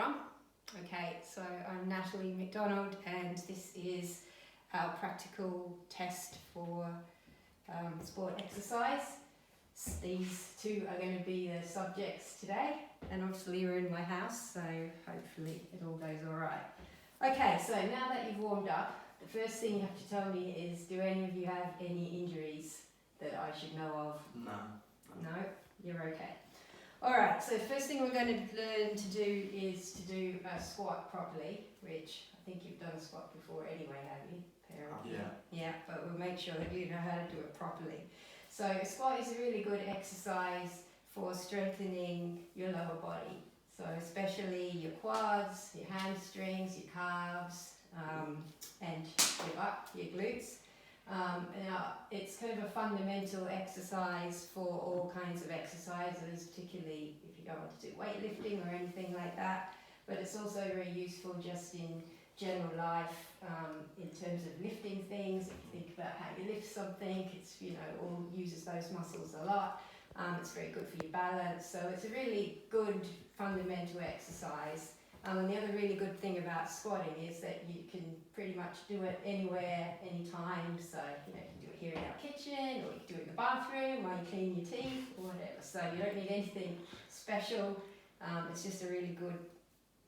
on. Okay, so I'm Natalie McDonald and this is our practical test for sport exercise. These two are going to be the subjects today, and obviously we're in my house, so hopefully it all goes alright. Okay, so now that you've warmed up, the first thing you have to tell me is, do any of you have any injuries that I should know of? No. No? You're okay. Alright, so first thing we're going to learn to do is to do a squat properly, which I think you've done a squat before anyway, have you? Yeah. Yeah, but we'll make sure that you know how to do it properly. So a squat is a really good exercise for strengthening your lower body. So especially your quads, your hamstrings, your calves, and your glutes. Now, it's kind of a fundamental exercise for all kinds of exercises, particularly if you don't want to do weightlifting or anything like that. But it's also very useful just in general life, in terms of lifting things. If you think about how you lift something, it's, all uses those muscles a lot. It's very good for your balance. So it's a really good fundamental exercise. And the other really good thing about squatting is that you can pretty much do it anywhere, anytime. So, you can do it here in our kitchen, or you can do it in the bathroom while you clean your teeth, or whatever. So you don't need anything special. It's just a really good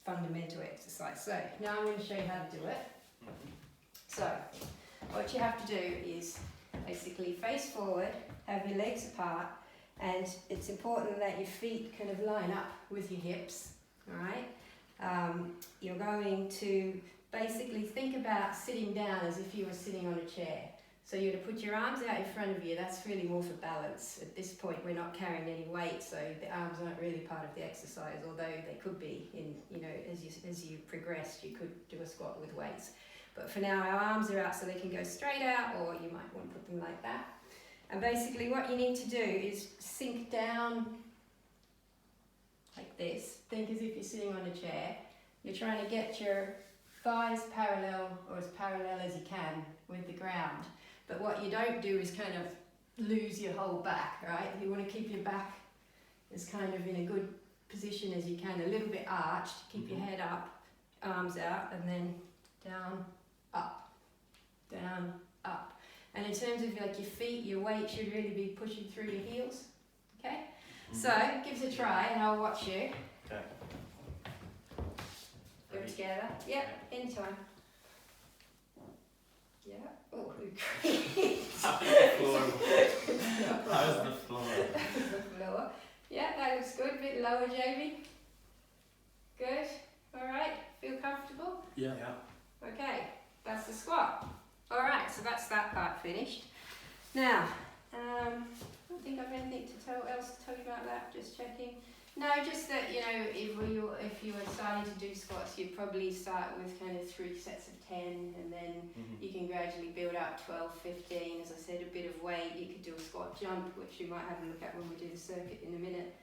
fundamental exercise. So now I'm going to show you how to do it. So what you have to do is basically face forward, have your legs apart, and it's important that your feet kind of line up with your hips, alright? You're going to basically think about sitting down as if you were sitting on a chair. So you're going to put your arms out in front of you. That's really more for balance. At this point we're not carrying any weight, so the arms aren't really part of the exercise, although they could be in, as you progress, you could do a squat with weights. But for now our arms are out so they can go straight out, or you might want to put them like that. And basically what you need to do is sink down like this. Think as if you're sitting on a chair. You're trying to get your thighs parallel, or as parallel as you can, with the ground. But what you don't do is kind of lose your whole back, right? You want to keep your back as kind of in a good position as you can, a little bit arched, keep your head up, arms out, and then down, up, down, up. And in terms of like your feet, your weight should really be pushing through your heels, okay? So give it a try and I'll watch you. Okay. Go together. Yep, anytime. Yeah. Oh, great. How's the floor? The floor. Yeah, that looks good. A bit lower, Jamie. Good. Alright, feel comfortable? Yeah. Okay, that's the squat. Alright, so that's that part finished. Now, I don't think I've anything else to tell you about that, just checking. No, just that, if you were starting to do squats, you'd probably start with kind of 3 sets of 10, and then you can gradually build up 12, 15. As I said, a bit of weight. You could do a squat jump, which you might have a look at when we do the circuit in a minute.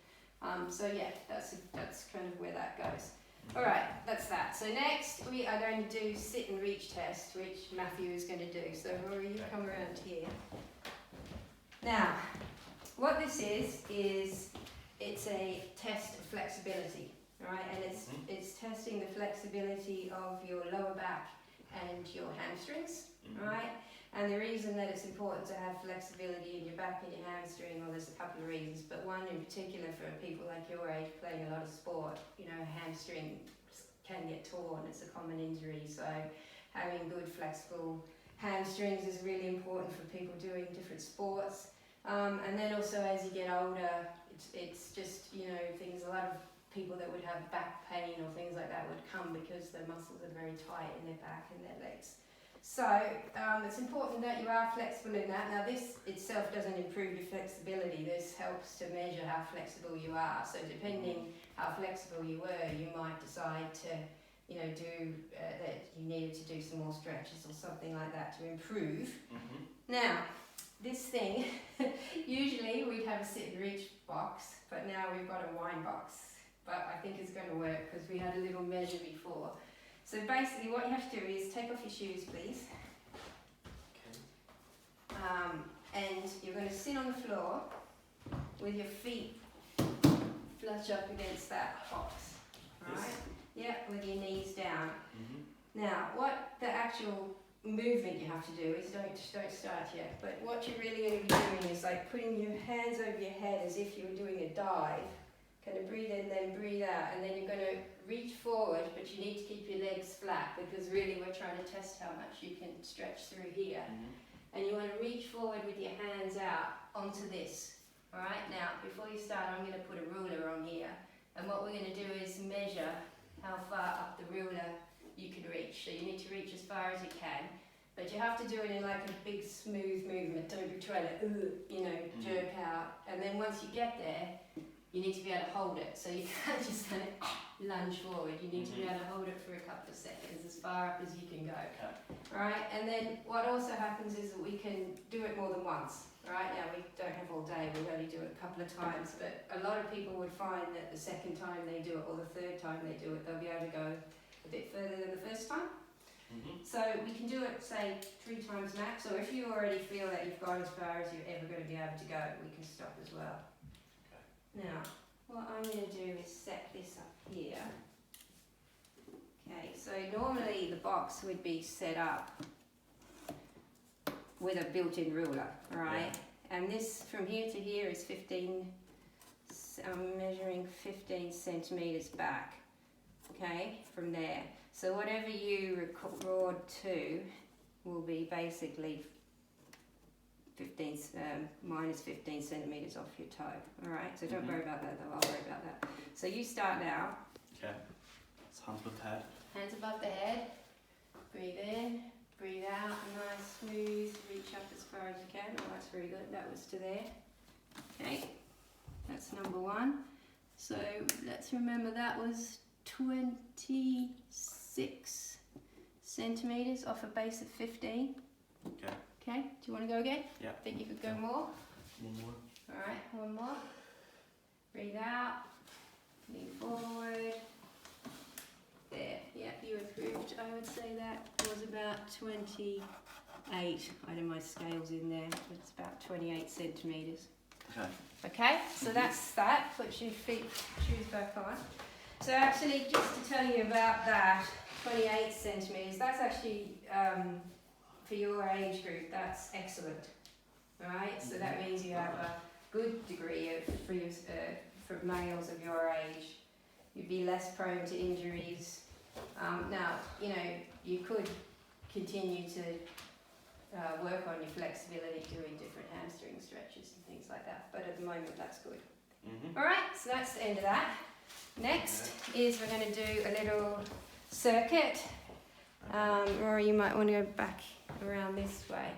So yeah, that's kind of where that goes. Alright, that's that. So next we are going to do sit and reach test, which Matthew is going to do. So Rory, you come around here. Now, what this is it's a test of flexibility, right? And it's testing the flexibility of your lower back and your hamstrings, right? And the reason that it's important to have flexibility in your back and your hamstring, well, there's a couple of reasons, but one in particular for people like your age playing a lot of sport, hamstring can get torn. It's a common injury, so having good flexible hamstrings is really important for people doing different sports. And then also as you get older, it's just, things, a lot of people that would have back pain or things like that would come because their muscles are very tight in their back and their legs. So it's important that you are flexible in that. Now this itself doesn't improve your flexibility. This helps to measure how flexible you are. So depending how flexible you were, you might decide to, that you needed to do some more stretches or something like that to improve. Now, this thing, usually we'd have a sit and reach box, but now we've got a wind box. But I think it's going to work because we had a little measure before. So basically what you have to do is take off your shoes, please. Okay. And you're going to sit on the floor with your feet flush up against that box. Right? Yeah, Now, what the actual movement you have to do is, don't start yet, but what you're really going to be doing is like putting your hands over your head as if you were doing a dive. Kind of breathe in, then breathe out, and then you're going to reach forward, but you need to keep your legs flat because really we're trying to test how much you can stretch through here. And you want to reach forward with your hands out onto this. Alright, now before you start, I'm going to put a ruler on here, and what we're going to do is measure how far up the ruler you can reach. So you need to reach as far as you can, but you have to do it in like a big smooth movement. Don't be trying to, jerk out. And then once you get there, you need to be able to hold it. So you can't just kind of lunge forward. You need to be able to hold it for a couple of seconds, as far up as you can go. Okay. Right, and then what also happens is that we can do it more than once. Right, now we don't have all day, we only do it a couple of times, but a lot of people would find that the second time they do it or the third time they do it, they'll be able to go a bit further than the first time. So we can do it, say, 3 times max, or if you already feel that you've gone as far as you're ever going to be able to go, we can stop as well. Now, what I'm going to do is set this up here. Okay, so normally the box would be set up with a built-in ruler, right? Yeah. And this from here to here is 15, I'm measuring 15 centimetres back, okay, from there. So whatever you record to will be basically minus 15 centimetres off your toe. Alright, so don't worry about that though, I'll worry about that. So you start now. Okay. So hands above the head. Hands above the head. Breathe in, breathe out, nice, smooth, reach up as far as you can. Oh, that's very good, that was to there. Okay, that's number 1. So let's remember that was 26 centimetres off a base of 15. Okay. Okay, do you want to go again? Yeah. Think you could go more? One more. Alright, one more. Breathe out. Lean forward. There. Yeah, you improved. I would say that was about 28. I had my scales in there. It's about 28 centimetres. Okay. Okay, so that's that. Put your shoes back on. So actually, just to tell you about that, 28 centimetres, that's actually for your age group, that's excellent. Alright, so that means you have a good degree of for males of your age. You'd be less prone to injuries. Now, you could continue to work on your flexibility doing different hamstring stretches and things like that, but at the moment that's good. Alright, so that's the end of that. Next is we're going to do a little circuit. Rory, you might want to go back around this way,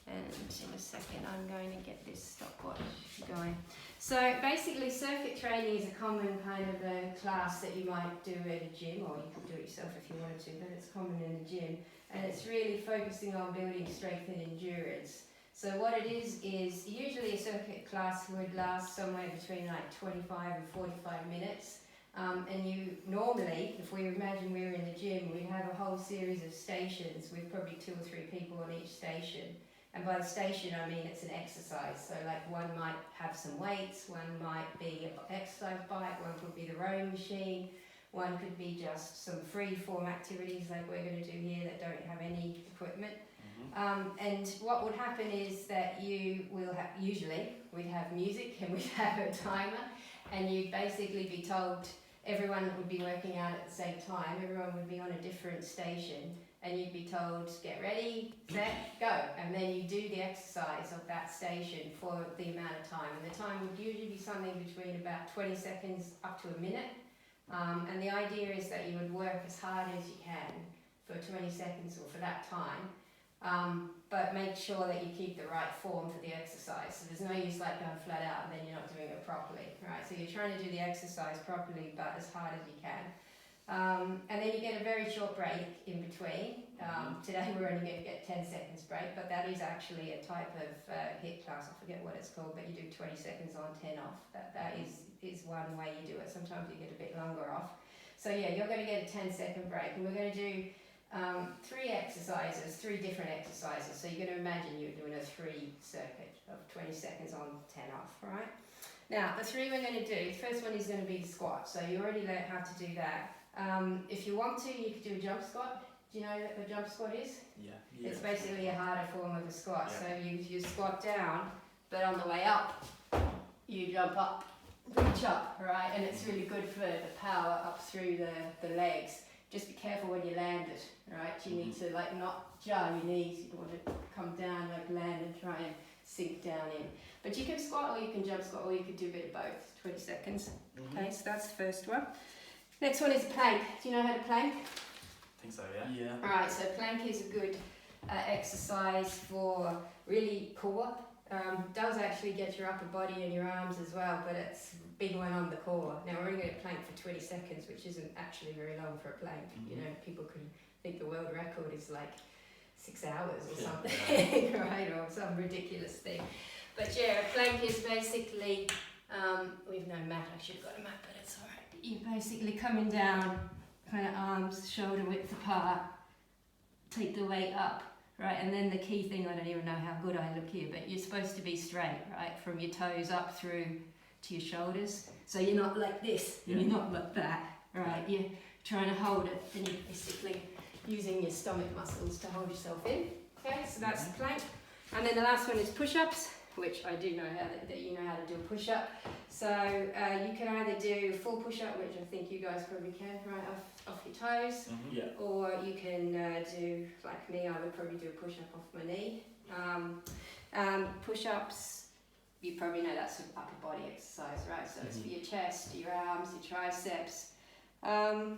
and in a second I'm going to get this stopwatch going. So basically circuit training is a common kind of a class that you might do at a gym, or you could do it yourself if you wanted to, but it's common in the gym, and it's really focusing on building strength and endurance. So what it is usually a circuit class would last somewhere between like 25 and 45 minutes. And you normally, if we imagine we were in the gym, we'd have a whole series of stations with probably 2 or 3 people on each station. And by the station, I mean it's an exercise. So like one might have some weights, one might be an exercise bike, one could be the rowing machine, one could be just some free form activities like we're going to do here that don't have any equipment. And what would happen is that you will have, usually we'd have music and we'd have a timer, and you'd basically be told everyone would be working out at the same time, everyone would be on a different station, and you'd be told, get ready, set, go. And then you do the exercise of that station for the amount of time. And the time would usually be something between about 20 seconds up to a minute. And the idea is that you would work as hard as you can for 20 seconds or for that time. But make sure that you keep the right form for the exercise. So there's no use like going flat out and then you're not doing it properly, right? So you're trying to do the exercise properly, but as hard as you can. And then you get a very short break in between. Today we're only going to get 10 seconds break, but that is actually a type of HIIT class. I forget what it's called, but you do 20 seconds on, 10 off. That is one way you do it. Sometimes you get a bit longer off. So yeah, you're going to get a 10-second break, and we're going to do 3 different exercises. So you're going to imagine you're doing a 3 circuit of 20 seconds on, 10 off, right? Now, the 3 we're going to do, the first one is going to be the squat. So you already learned how to do that. If you want to, you could do a jump squat. Do you know what the jump squat is? Yeah. It's basically a harder form of a squat. Yeah. So you squat down, but on the way up, you jump up, reach up, right? And it's really good for the power up through the legs. Just be careful when you land it, right? You need to like not jar your knees. You don't want to come down, like land and try and sink down in. But you can squat or you can jump squat or you could do a bit of both. 20 seconds. Okay, so that's the first one. Next one is plank. Do you know how to plank? I think so, yeah. Yeah. Alright, so plank is a good exercise for really core. Does actually get your upper body and your arms as well, but it's a big one on the core. Now we're only going to plank for 20 seconds, which isn't actually very long for a plank. You know, people could think the world record is like 6 hours or something, right? Or some ridiculous thing. But yeah, a plank is basically, we've no mat, I should have got a mat, but it's alright. You're basically coming down, kind of arms shoulder width apart, take the weight up. Right, and then the key thing, I don't even know how good I look here, but you're supposed to be straight, right, from your toes up through to your shoulders. So you're not like this, and you're not like that, right? You're trying to hold it, and you're basically using your stomach muscles to hold yourself in. Okay, so that's the plank. And then the last one is push-ups, which I do know that you know how to do a push-up. So you can either do full push-up, which I think you guys probably can, right, off your toes. Yeah. Or you can do, like me, I would probably do a push-up off my knee. Push-ups, you probably know that's an upper body exercise, right? So it's for your chest, your arms, your triceps. Don't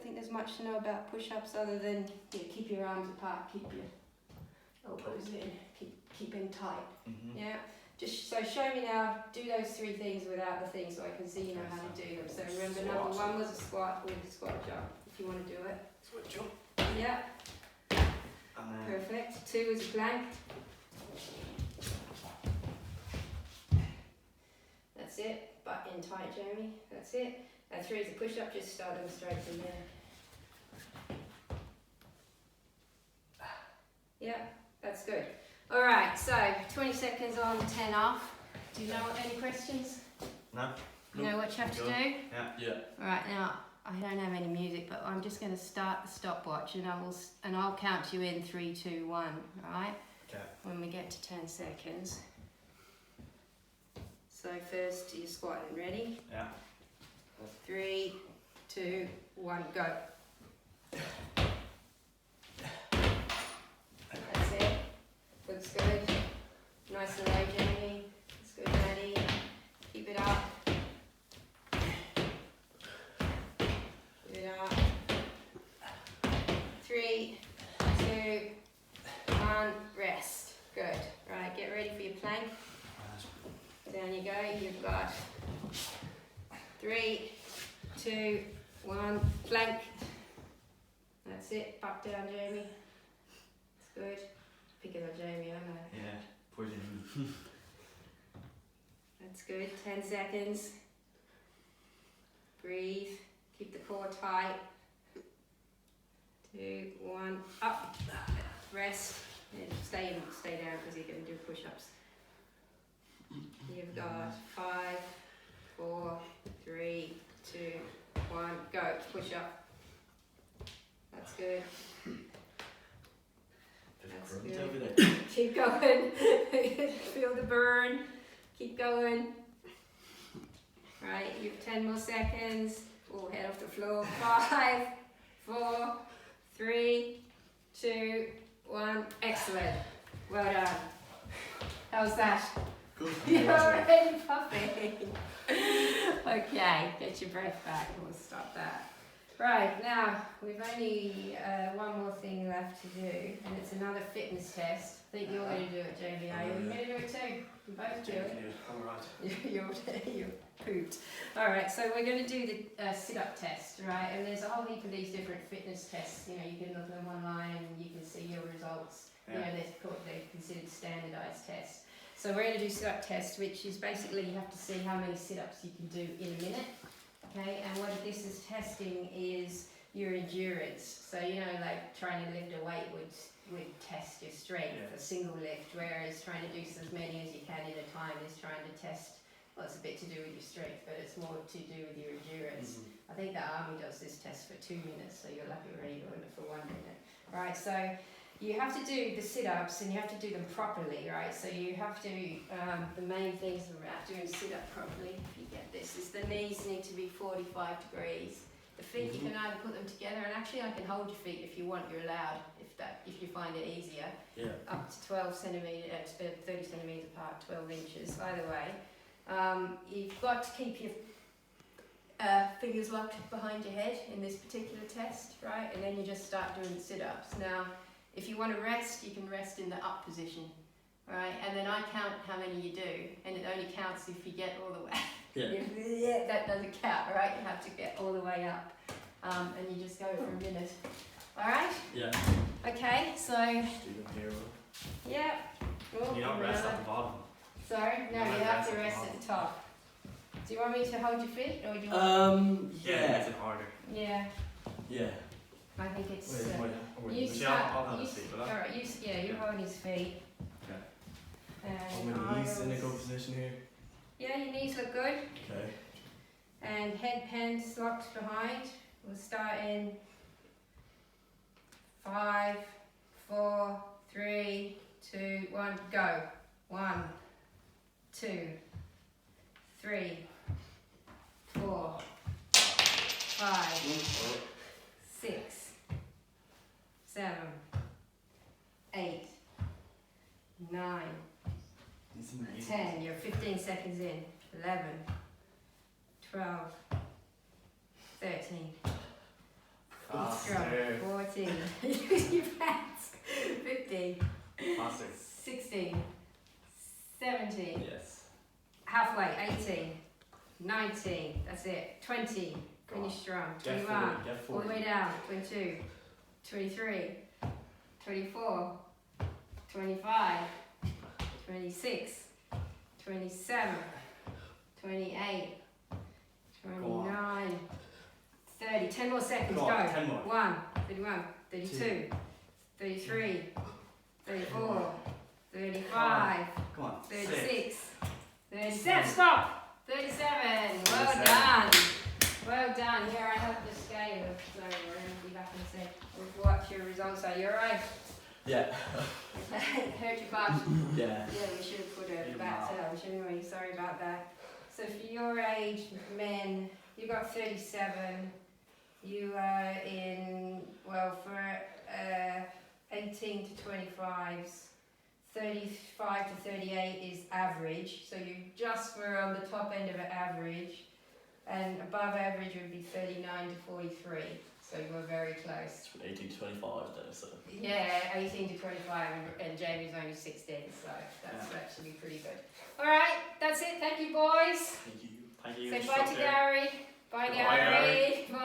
think there's much to know about push-ups other than keep your arms apart, keep your elbows in, keep in tight. Yeah. Just so show me now, do those 3 things without the thing so I can see you know how to do them. So remember, number 1 was a squat with a squat jump, if you want to do it. Squat jump. Yeah. And then Perfect. 2 is a plank. That's it. Butt in tight, Jeremy. That's it. And 3 is a push-up. Just start them straight from there. Yeah, that's good. All right. So 20 seconds on, 10 off. Do you know any questions? no. You know what you have to do? Yeah. All right. Now I don't have any music, but I'm just going to start the stopwatch, and I'll count you in 3, 2, 1. All right. Okay. When we get to 10 seconds. So first you're squatting, ready? Yeah. 3, 2, 1, go. That's it. Looks good. Nice and low, Jamie. That's good, Maddie. Keep it up. Keep it up. 3, 2, 1, rest. Good. Right, get ready for your plank. Down you go. You've got 3, 2, 1, plank. That's it. Back down, Jamie. That's good. Picking on Jamie, I know. Yeah. Poison. That's good. 10 seconds. Breathe. Keep the core tight. 2, 1, up. Rest. And stay down because you're going to do push-ups. You've got 5, 4, 3, 2, 1, go. Push up. That's good. That's good. Over there. Keep going. Feel the burn. Keep going. Right, you've 10 more seconds. Oh, head off the floor. 5, 4, 3, 2, 1. Excellent. Well done. How's that? Good. You're already puffing. Okay, get your breath back and we'll stop that. Right, now we've only one more thing left to do, and it's another fitness test. I think you're going to do it, Jamie. Are you going to do it too? You both do it. Alright. You're pooped. Alright, so we're going to do the sit-up test, right? And there's a whole heap of these different fitness tests. You know, you can look them online and you can see your results. You know, they're considered standardised tests. So we're going to do sit-up test, which is basically you have to see how many sit-ups you can do in a minute. Okay, and what this is testing is your endurance. So, you know, like trying to lift a weight would test your strength, a single lift, whereas trying to do as many as you can in a time is trying to test, well, it's a bit to do with your strength, but it's more to do with your endurance. I think the army does this test for 2 minutes, so you're lucky we're only doing it for 1 minute. right? So you have to do the sit-ups and you have to do them properly, right? So you have to, the main things about doing sit-up properly, if you get this, is the knees need to be 45 degrees. The feet, you can either put them together, and actually I can hold your feet if you want, you're allowed, if you find it easier. Yeah. Up to 12 centimetres, 30 centimetres apart, 12 inches, either way. You've got to keep your fingers locked behind your head in this particular test, right? And then you just start doing the sit-ups. Now, if you want to rest, you can rest in the up position, right? And then I count how many you do, and it only counts if you get all the way. Yeah. That doesn't count, right? You have to get all the way up, and you just go for a minute. All right? Yeah. Okay, so Just do them here. yeah. Oh, You don't rest at the bottom. Sorry, no, You you don't have to rest rest at at the top. Do you want me to hold your feet, or do you want? Yeah, it's in order. Yeah, Yeah. I think it's. You You start. I'll have You a seat, will I? alright, you hold his feet. Okay. And I'm I knees in a will- good position here. Yeah, your knees look good. Okay. And head hands locked behind. We'll start in 5, 4, 3, 2, 1, go. 1, 2, 3, 4, 5, 6, 7, 8, 9, 10. You're 15 seconds in. 11, 12, 13, Faster. 14, use your hands, 15, Faster. 16, 17, Yes. halfway, 18, 19, that's it, 20, finish strong, Get 21, 40. Get all 40. the way down, 22, 23, 24, 25, 26, 27, 28, 29, 30, 10 more seconds, Go go. on, 10 more. 1, 31, 32, 33, 34, 35, Come on. 36, 37, stop! 37, well 37. done. Well done. Here I have the scale. Sorry, we're going to be back in a sec. What your results are. You alright? Yeah. Hurt your butt? Yeah. Yeah, we should have put a Even back now. tail, shouldn't we? Sorry about that. So for your age, men, you got 37. You are in, well, for 18 to 25s, 35 to 38 is average. So you just were on the top end of an average. And above average would be 39 to 43. So you were very close. 18 to 25 though, so. Yeah, 18 to 25, and Jamie's only 16, so that's actually pretty good. All right, that's it. Thank you, boys. Thank you. Thank you. Say bye to instructor. Gary. Bye, Bye, Gary. Bye.